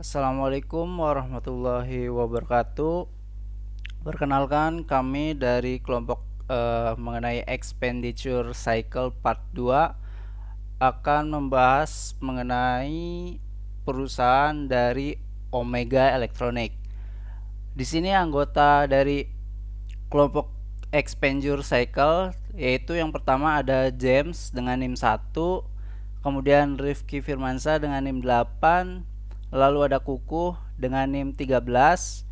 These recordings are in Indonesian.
Assalamualaikum warahmatullahi wabarakatuh. Perkenalkan kami dari kelompok mengenai expenditure cycle part 2 akan membahas mengenai perusahaan dari Omega Electronic. Di sini anggota dari kelompok expenditure cycle yaitu yang pertama ada James dengan NIM 1, kemudian Rifki Firmansyah dengan NIM 8, lalu ada Kukuh dengan NIM 13.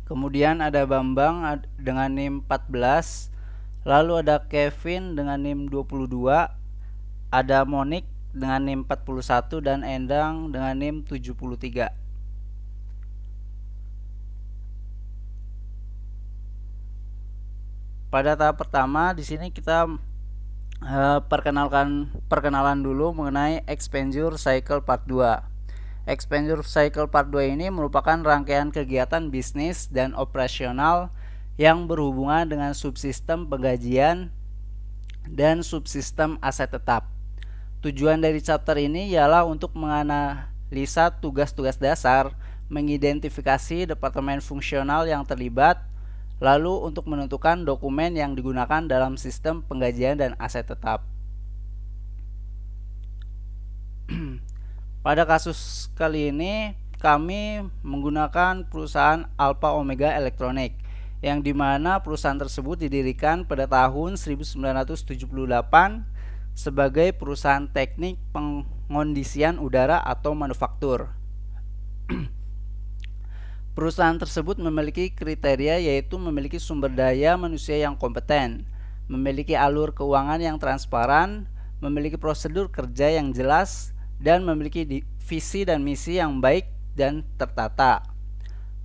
Kemudian ada Bambang dengan NIM 14. Lalu ada Kevin dengan NIM 22. Ada Monik dengan NIM 41 dan Endang dengan NIM 73. Pada tahap pertama di sini kita perkenalan dulu mengenai expenditure cycle part 2. Expenditure cycle part 2 ini merupakan rangkaian kegiatan bisnis dan operasional yang berhubungan dengan subsistem penggajian dan subsistem aset tetap. Tujuan dari chapter ini ialah untuk menganalisa tugas-tugas dasar, mengidentifikasi departemen fungsional yang terlibat, lalu untuk menentukan dokumen yang digunakan dalam sistem penggajian dan aset tetap. Pada kasus kali ini kami menggunakan perusahaan Alpha Omega Electronic yang dimana perusahaan tersebut didirikan pada tahun 1978 sebagai perusahaan teknik pengondisian udara atau manufaktur. Perusahaan tersebut memiliki kriteria yaitu memiliki sumber daya manusia yang kompeten, memiliki alur keuangan yang transparan, memiliki prosedur kerja yang jelas, dan memiliki visi dan misi yang baik dan tertata.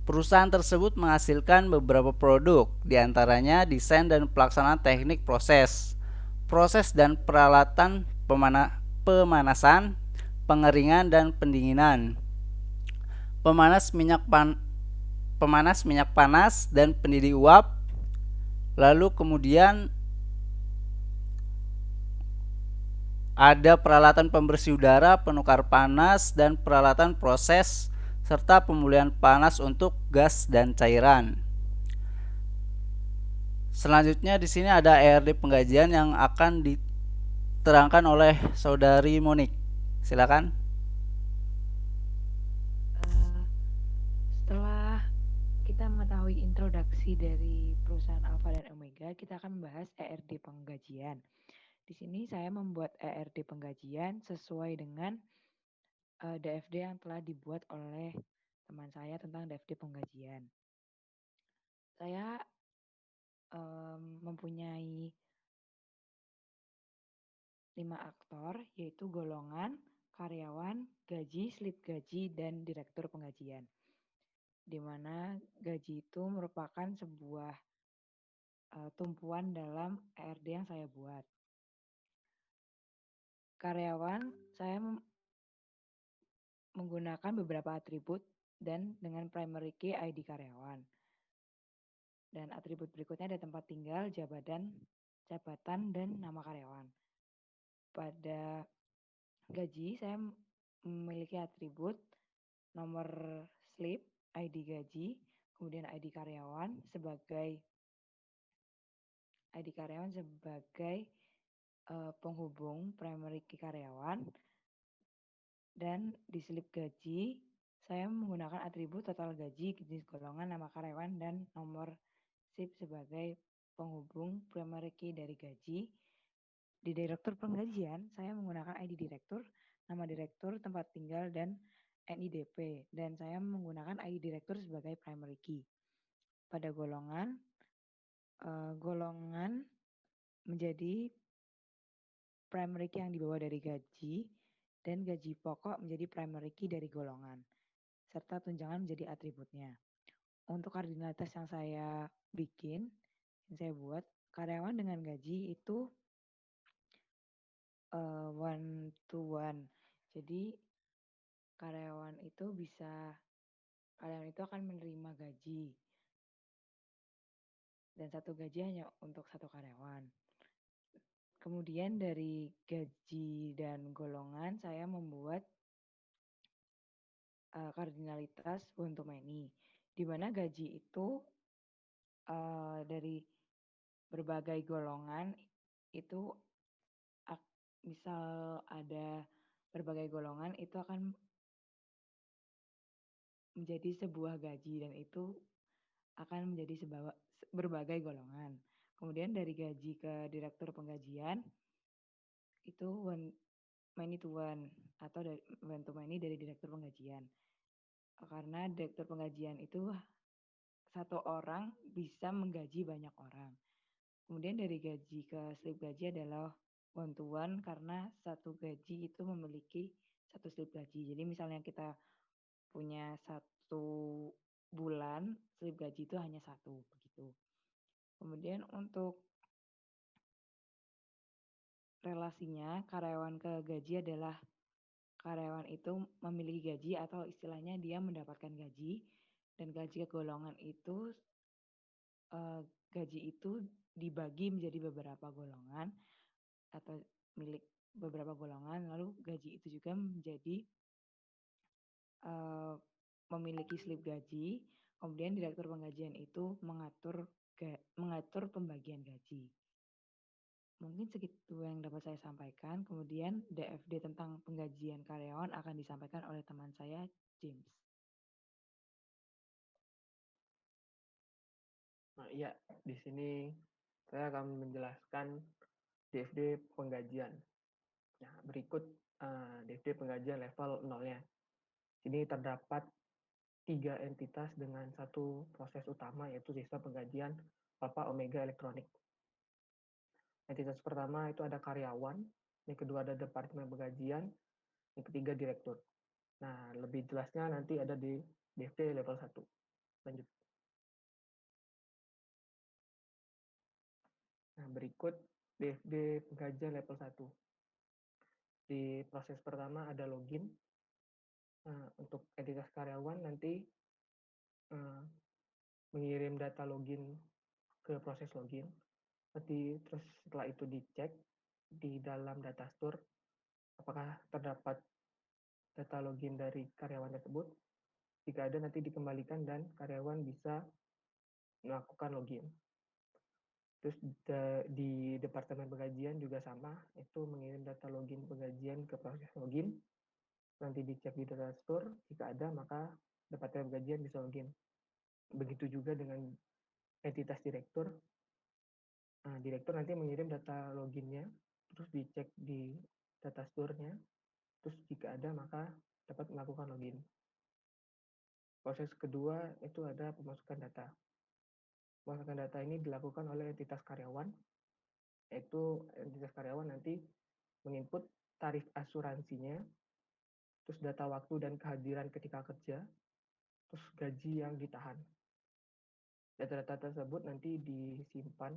Perusahaan tersebut menghasilkan beberapa produk, diantaranya desain dan pelaksanaan teknik proses, proses dan peralatan pemanasan, pengeringan dan pendinginan, pemanas minyak panas dan pendidih uap. Lalu kemudian ada peralatan pembersih udara, penukar panas, dan peralatan proses serta pemulihan panas untuk gas dan cairan. Selanjutnya di sini ada ERD penggajian yang akan diterangkan oleh saudari Monik. Silakan. Setelah kita mengetahui introduksi dari perusahaan Alpha dan Omega, kita akan membahas ERD penggajian. Di sini saya membuat ERD penggajian sesuai dengan DFD yang telah dibuat oleh teman saya tentang DFD penggajian. Saya mempunyai 5 aktor, yaitu golongan, karyawan, gaji, slip gaji, dan direktur penggajian. Di mana gaji itu merupakan sebuah tumpuan dalam ERD yang saya buat. Karyawan, saya menggunakan beberapa atribut dan dengan primary key ID karyawan. Dan atribut berikutnya ada tempat tinggal, jabatan, dan nama karyawan. Pada gaji, saya memiliki atribut nomor slip, ID gaji, kemudian ID karyawan sebagai penghubung primary key karyawan. Dan di slip gaji, saya menggunakan atribut total gaji, jenis golongan, nama karyawan, dan nomor SIP sebagai penghubung primary key dari gaji. Di direktur penggajian, saya menggunakan ID direktur, nama direktur, tempat tinggal, dan NIDP. Dan saya menggunakan ID direktur sebagai primary key. Pada golongan menjadi primary key yang dibawa dari gaji, dan gaji pokok menjadi primary key dari golongan, serta tunjangan menjadi atributnya. Untuk kardinalitas yang saya buat, karyawan dengan gaji itu 1-to-1. Jadi karyawan itu akan menerima gaji, dan satu gaji hanya untuk satu karyawan. Kemudian dari gaji dan golongan, saya membuat kardinalitas one to many, di mana gaji itu dari berbagai golongan itu misal ada berbagai golongan itu akan menjadi sebuah gaji dan itu akan menjadi berbagai golongan. Kemudian dari gaji ke direktur penggajian itu one many to one atau dari one to many dari direktur penggajian. Karena direktur penggajian itu satu orang bisa menggaji banyak orang. Kemudian dari gaji ke slip gaji adalah one to one karena satu gaji itu memiliki satu slip gaji. Jadi misalnya kita punya satu bulan, slip gaji itu hanya satu begitu. Kemudian untuk relasinya karyawan ke gaji adalah karyawan itu memiliki gaji atau istilahnya dia mendapatkan gaji dan gaji ke golongan itu gaji itu dibagi menjadi beberapa golongan atau milik beberapa golongan, lalu gaji itu juga menjadi memiliki slip gaji, kemudian direktur penggajian itu mengatur pembagian gaji. Mungkin segitu yang dapat saya sampaikan. Kemudian DFD tentang penggajian karyawan akan disampaikan oleh teman saya, James. Nah, iya, di sini saya akan menjelaskan DFD penggajian. Nah, berikut DFD penggajian level 0-nya. Ini terdapat 3 entitas dengan satu proses utama, yaitu sistem penggajian Alpha Omega Elektronik. Entitas pertama itu ada karyawan, yang kedua ada departemen penggajian, yang ketiga direktur. Nah, lebih jelasnya nanti ada di DFD level 1. Lanjut. Nah, berikut DFD penggajian level 1. Di proses pertama ada login. Nah, untuk entitas karyawan nanti mengirim data login ke proses login. Terus setelah itu dicek di dalam data store apakah terdapat data login dari karyawan tersebut. Jika ada nanti dikembalikan dan karyawan bisa melakukan login. Terus di departemen penggajian juga sama, itu mengirim data login penggajian ke proses login. Nanti dicek di data store, jika ada maka departemen penggajian bisa login. Begitu juga dengan entitas direktur. Nah, direktur nanti mengirim data loginnya, terus dicek di data store-nya, terus jika ada maka dapat melakukan login. Proses kedua itu ada pemasukan data. Pemasukan data ini dilakukan oleh entitas karyawan, yaitu entitas karyawan nanti menginput tarif asuransinya, terus data waktu dan kehadiran ketika kerja, terus gaji yang ditahan. Data-data tersebut nanti disimpan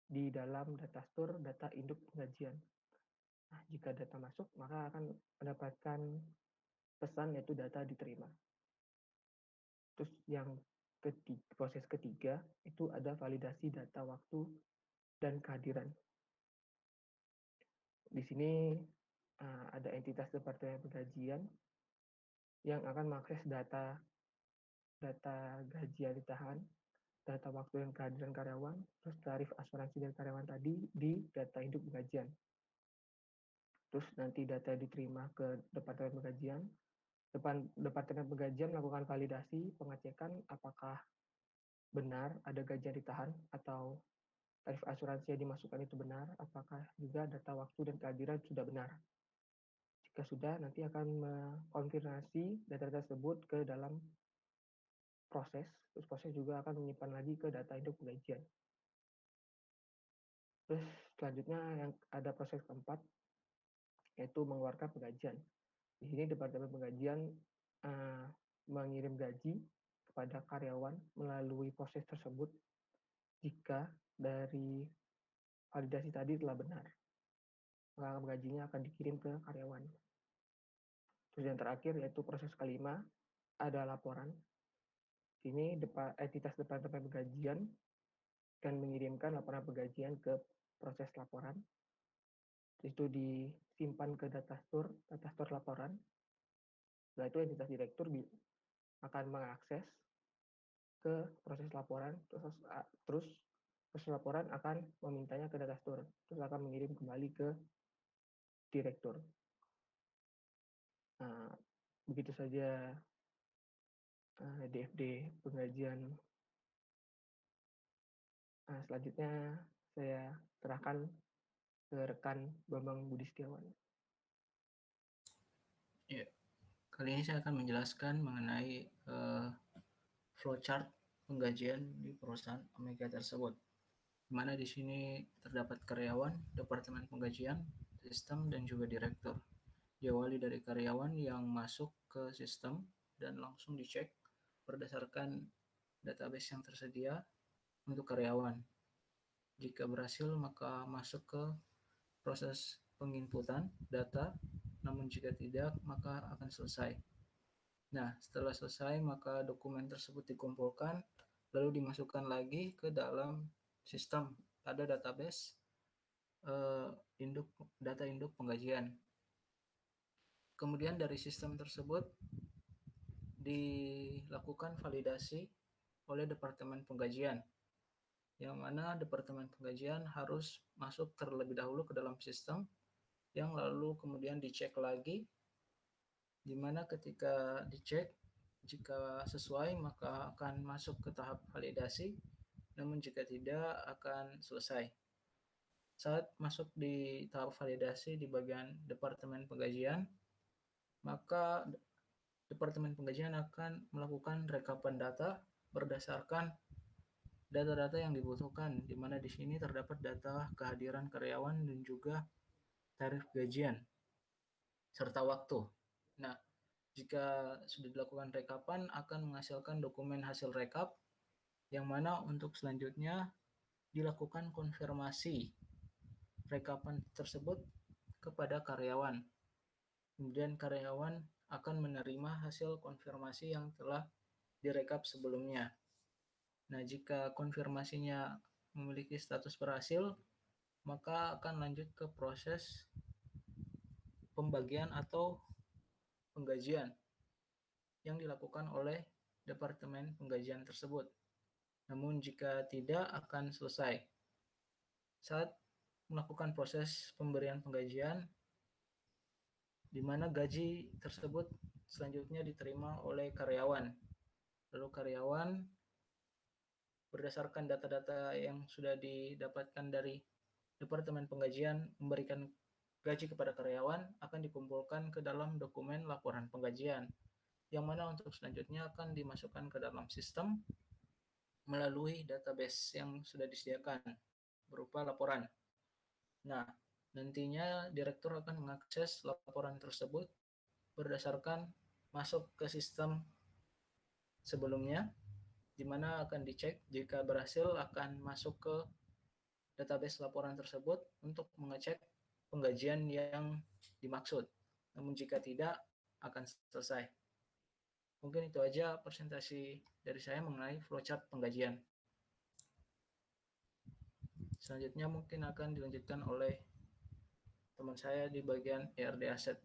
di dalam data store data induk penggajian. Nah, jika data masuk, maka akan mendapatkan pesan yaitu data diterima. Terus yang proses ketiga itu ada validasi data waktu dan kehadiran. Di sini ada entitas departemen penggajian yang akan mengakses data gaji yang ditahan, data waktu dan kehadiran karyawan, terus tarif asuransi dari karyawan tadi di data induk penggajian. Terus nanti data diterima ke departemen penggajian. Departemen penggajian melakukan validasi, pengecekan apakah benar ada gaji yang ditahan atau tarif asuransi yang dimasukkan itu benar, apakah juga data waktu dan kehadiran sudah benar. Jika sudah, nanti akan mengkonfirmasi data tersebut ke dalam proses, terus proses juga akan menyimpan lagi ke data induk penggajian. Terus selanjutnya yang ada proses keempat, yaitu mengeluarkan penggajian. Di sini departemen penggajian mengirim gaji kepada karyawan melalui proses tersebut jika dari validasi tadi telah benar. Maka gajinya akan dikirim ke karyawan. Terus yang terakhir yaitu proses kelima, ada laporan. Ini entitas departemen penggajian dan mengirimkan laporan penggajian ke proses laporan. Itu disimpan ke data store laporan. Setelah itu entitas direktur akan mengakses ke proses laporan, terus proses laporan akan memintanya ke datastur, terus akan mengirim kembali ke direktur. Nah, begitu saja DFD penggajian. Nah, selanjutnya saya serahkan ke rekan Bambang Budi Setiawan. Ya, kali ini saya akan menjelaskan mengenai flowchart penggajian di perusahaan Omega tersebut. Di mana di sini terdapat karyawan, departemen penggajian, sistem, dan juga direktur. Diawali dari karyawan yang masuk ke sistem dan langsung dicek berdasarkan database yang tersedia untuk karyawan. Jika berhasil, maka masuk ke proses penginputan data, namun jika tidak, maka akan selesai. Nah, setelah selesai, maka dokumen tersebut dikumpulkan, lalu dimasukkan lagi ke dalam sistem pada database data induk penggajian. Kemudian dari sistem tersebut dilakukan validasi oleh Departemen Penggajian, yang mana Departemen Penggajian harus masuk terlebih dahulu ke dalam sistem, yang lalu kemudian dicek lagi, di mana ketika dicek, jika sesuai maka akan masuk ke tahap validasi, namun jika tidak akan selesai. Saat masuk di tahap validasi di bagian Departemen Penggajian, maka Departemen Penggajian akan melakukan rekapan data berdasarkan data-data yang dibutuhkan, di mana di sini terdapat data kehadiran karyawan dan juga tarif gajian serta waktu. Nah, jika sudah dilakukan rekapan, akan menghasilkan dokumen hasil rekap, yang mana untuk selanjutnya dilakukan konfirmasi rekapan tersebut kepada karyawan. Kemudian karyawan akan menerima hasil konfirmasi yang telah direkap sebelumnya. Nah, jika konfirmasinya memiliki status berhasil, maka akan lanjut ke proses pembagian atau penggajian yang dilakukan oleh Departemen Penggajian tersebut. Namun jika tidak, akan selesai. Saat melakukan proses pemberian penggajian, di mana gaji tersebut selanjutnya diterima oleh karyawan. Lalu karyawan berdasarkan data-data yang sudah didapatkan dari Departemen Penggajian memberikan gaji kepada karyawan akan dikumpulkan ke dalam dokumen laporan penggajian, yang mana untuk selanjutnya akan dimasukkan ke dalam sistem melalui database yang sudah disediakan berupa laporan. Nah, nantinya direktur akan mengakses laporan tersebut berdasarkan masuk ke sistem sebelumnya, di mana akan dicek jika berhasil akan masuk ke database laporan tersebut untuk mengecek penggajian yang dimaksud. Namun jika tidak, akan selesai. Mungkin itu aja presentasi dari saya mengenai flowchart penggajian. Selanjutnya mungkin akan dilanjutkan oleh teman saya di bagian ERD Asset.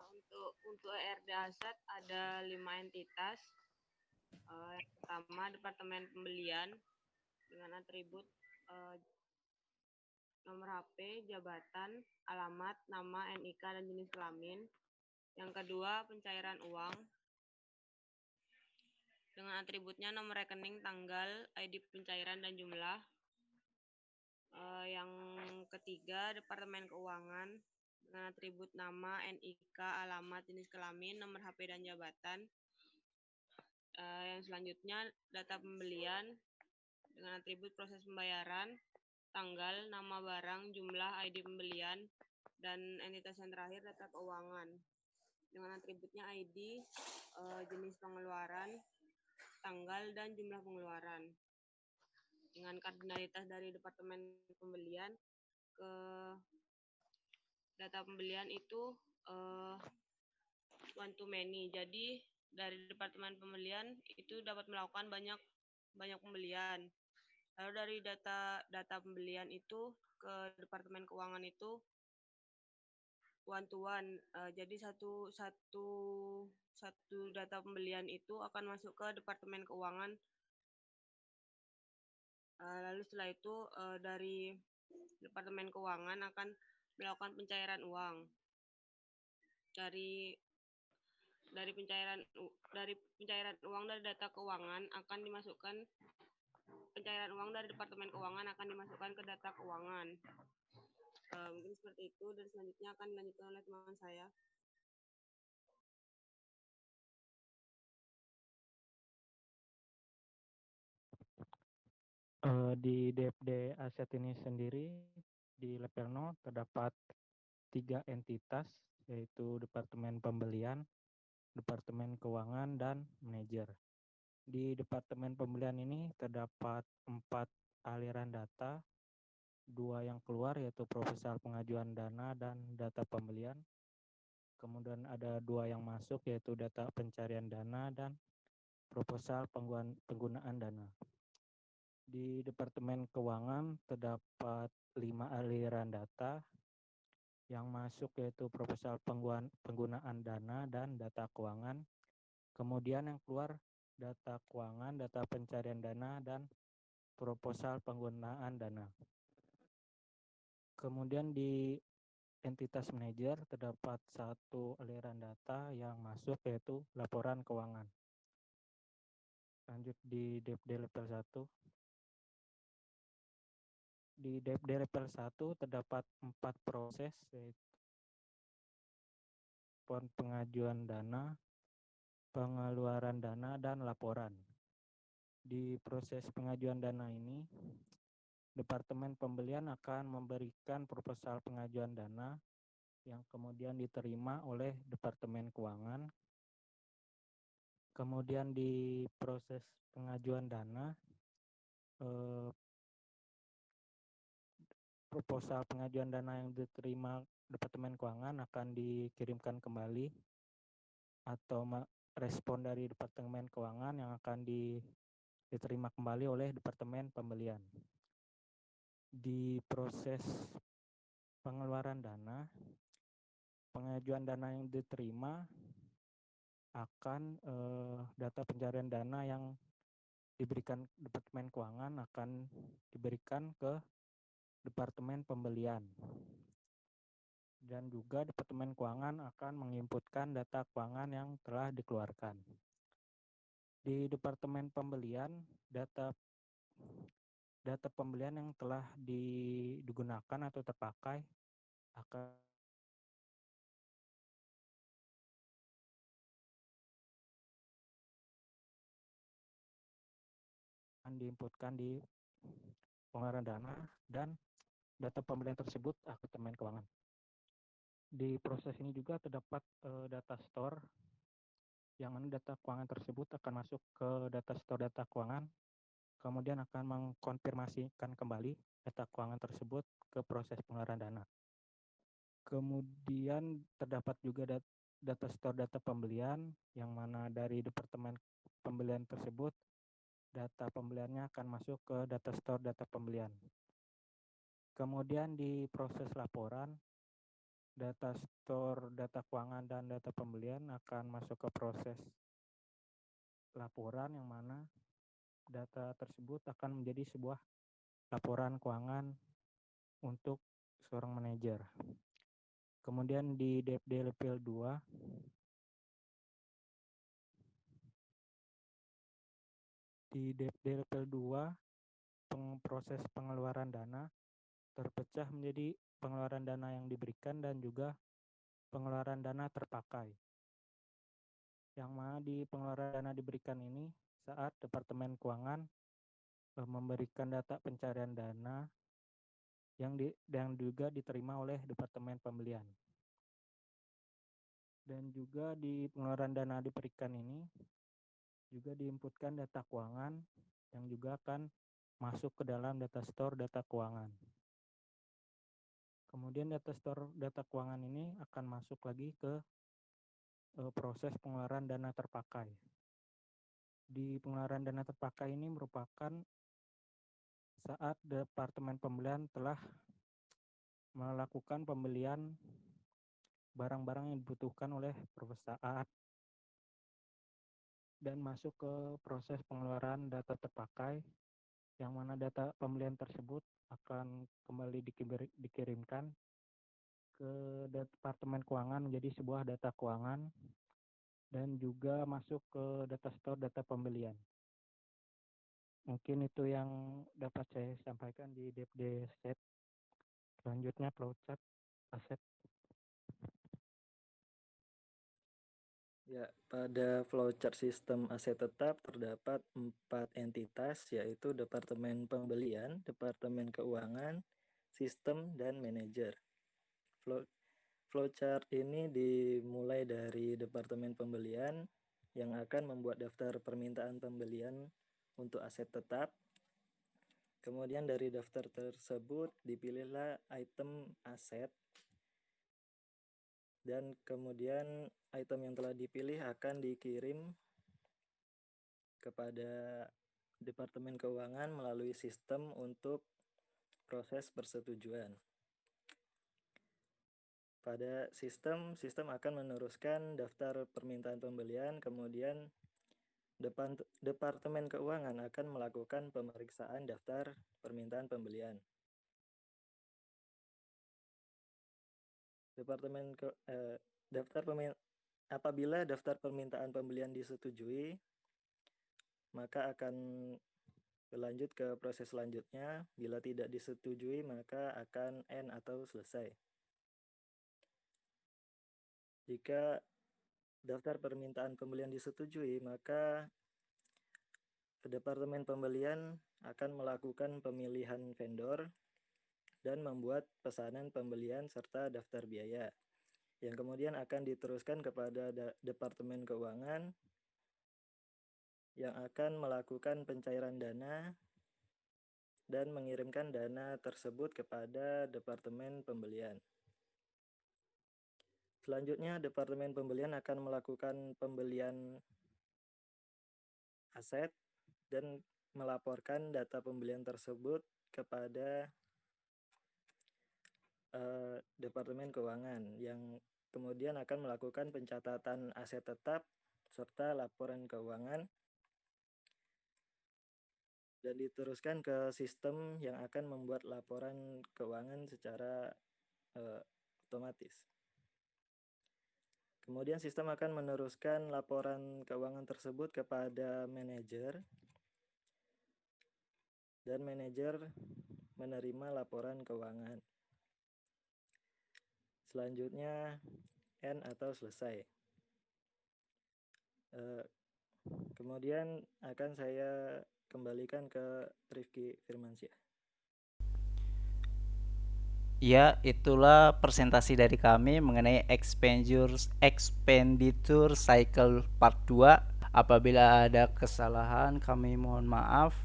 Untuk ERD Aset ada 5 entitas. Yang pertama Departemen Pembelian dengan atribut nomor HP, jabatan, alamat, nama, NIK, dan jenis kelamin. Yang kedua pencairan uang dengan atributnya nomor rekening, tanggal, ID pencairan, dan jumlah. Yang ketiga Departemen Keuangan dengan atribut nama, NIK, alamat, jenis kelamin, nomor HP, dan jabatan. Yang selanjutnya data pembelian dengan atribut proses pembayaran, tanggal, nama barang, jumlah, ID pembelian, dan entitas yang terakhir data keuangan dengan atributnya ID, jenis pengeluaran, tanggal, dan jumlah pengeluaran. Dengan kardinalitas dari Departemen Pembelian ke data pembelian itu one to many. Jadi dari Departemen Pembelian itu dapat melakukan banyak pembelian. Lalu dari data pembelian itu ke Departemen Keuangan itu one to one. Jadi satu data pembelian itu akan masuk ke Departemen Keuangan. Lalu setelah itu dari Departemen Keuangan akan melakukan pencairan uang. Dari pencairan uang dari data keuangan akan dimasukkan pencairan uang dari Departemen Keuangan akan dimasukkan ke data keuangan. Mungkin seperti itu, dan selanjutnya akan dilanjutkan oleh teman saya. Di DFD aset ini sendiri di level 0 terdapat 3 entitas, yaitu Departemen Pembelian, Departemen Keuangan, dan Manajer. Di Departemen Pembelian ini terdapat 4 aliran data, 2 yang keluar yaitu proposal pengajuan dana dan data pembelian. Kemudian ada 2 yang masuk yaitu data pencarian dana dan proposal penggunaan dana. Di Departemen Keuangan terdapat 5 aliran data, yang masuk yaitu proposal penggunaan dana dan data keuangan. Kemudian yang keluar data keuangan, data pencarian dana, dan proposal penggunaan dana. Kemudian di entitas manajer terdapat 1 aliran data yang masuk yaitu laporan keuangan. Lanjut di DFD level 1. Di DFD level 1 terdapat 4 proses, yaitu pengajuan dana, pengeluaran dana, dan laporan. Di proses pengajuan dana ini, Departemen Pembelian akan memberikan proposal pengajuan dana yang kemudian diterima oleh Departemen Keuangan. Kemudian di proses pengajuan dana, proposal pengajuan dana yang diterima Departemen Keuangan akan dikirimkan kembali atau respon dari Departemen Keuangan yang akan diterima kembali oleh Departemen Pembelian. Di proses pengeluaran dana, pengajuan dana yang diterima akan data pencarian dana yang diberikan Departemen Keuangan akan diberikan ke Departemen Pembelian, dan juga Departemen Keuangan akan menginputkan data keuangan yang telah dikeluarkan. Di Departemen Pembelian, data pembelian yang telah digunakan atau terpakai akan diinputkan di pengeluaran dana, dan data pembelian tersebut akan Departemen Keuangan. Di proses ini juga terdapat data store, yang mana data keuangan tersebut akan masuk ke data store data keuangan, kemudian akan mengkonfirmasikan kembali data keuangan tersebut ke proses pengeluaran dana. Kemudian terdapat juga data store data pembelian, yang mana dari Departemen Pembelian tersebut data pembeliannya akan masuk ke data store data pembelian. Kemudian di proses laporan, data store data keuangan dan data pembelian akan masuk ke proses laporan, yang mana data tersebut akan menjadi sebuah laporan keuangan untuk seorang manajer. Kemudian di DFD level 2, di DFD level 2, proses pengeluaran dana terpecah menjadi pengeluaran dana yang diberikan dan juga pengeluaran dana terpakai. Yang mana di pengeluaran dana diberikan ini saat Departemen Keuangan memberikan data pencarian dana yang juga diterima oleh Departemen Pembelian. Dan juga di pengeluaran dana diberikan ini juga diinputkan data keuangan yang juga akan masuk ke dalam data store data keuangan. Kemudian data store data keuangan ini akan masuk lagi ke proses pengeluaran dana terpakai. Di pengeluaran dana terpakai ini merupakan saat Departemen Pembelian telah melakukan pembelian barang-barang yang dibutuhkan oleh perusahaan dan masuk ke proses pengeluaran data terpakai, yang mana data pembelian tersebut akan kembali dikirimkan ke Departemen Keuangan menjadi sebuah data keuangan dan juga masuk ke data store data pembelian. Mungkin itu yang dapat saya sampaikan di DFD set. Selanjutnya flowchart aset. Ya, pada flowchart sistem aset tetap terdapat 4 entitas, yaitu Departemen Pembelian, Departemen Keuangan, Sistem, dan Manajer. Flowchart ini dimulai dari Departemen Pembelian yang akan membuat daftar permintaan pembelian untuk aset tetap. Kemudian dari daftar tersebut dipilihlah item aset, dan kemudian item yang telah dipilih akan dikirim kepada Departemen Keuangan melalui sistem untuk proses persetujuan. Pada sistem akan meneruskan daftar permintaan pembelian, kemudian Departemen Keuangan akan melakukan pemeriksaan daftar permintaan pembelian. Apabila daftar permintaan pembelian disetujui, maka akan berlanjut ke proses selanjutnya. Bila tidak disetujui, maka akan end atau selesai. Jika daftar permintaan pembelian disetujui, maka Departemen Pembelian akan melakukan pemilihan vendor dan membuat pesanan pembelian serta daftar biaya, yang kemudian akan diteruskan kepada Departemen Keuangan yang akan melakukan pencairan dana dan mengirimkan dana tersebut kepada Departemen Pembelian. Selanjutnya, Departemen Pembelian akan melakukan pembelian aset dan melaporkan data pembelian tersebut kepada Departemen Keuangan yang kemudian akan melakukan pencatatan aset tetap serta laporan keuangan dan diteruskan ke sistem yang akan membuat laporan keuangan secara otomatis. Kemudian sistem akan meneruskan laporan keuangan tersebut kepada manajer, dan manajer menerima laporan keuangan. Selanjutnya end atau selesai. Kemudian akan saya kembalikan ke Rifki Firmansyah. Ya, itulah presentasi dari kami mengenai expenditure cycle part 2. Apabila ada kesalahan, kami mohon maaf.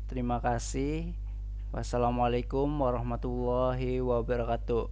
Terima kasih. Wassalamualaikum warahmatullahi wabarakatuh.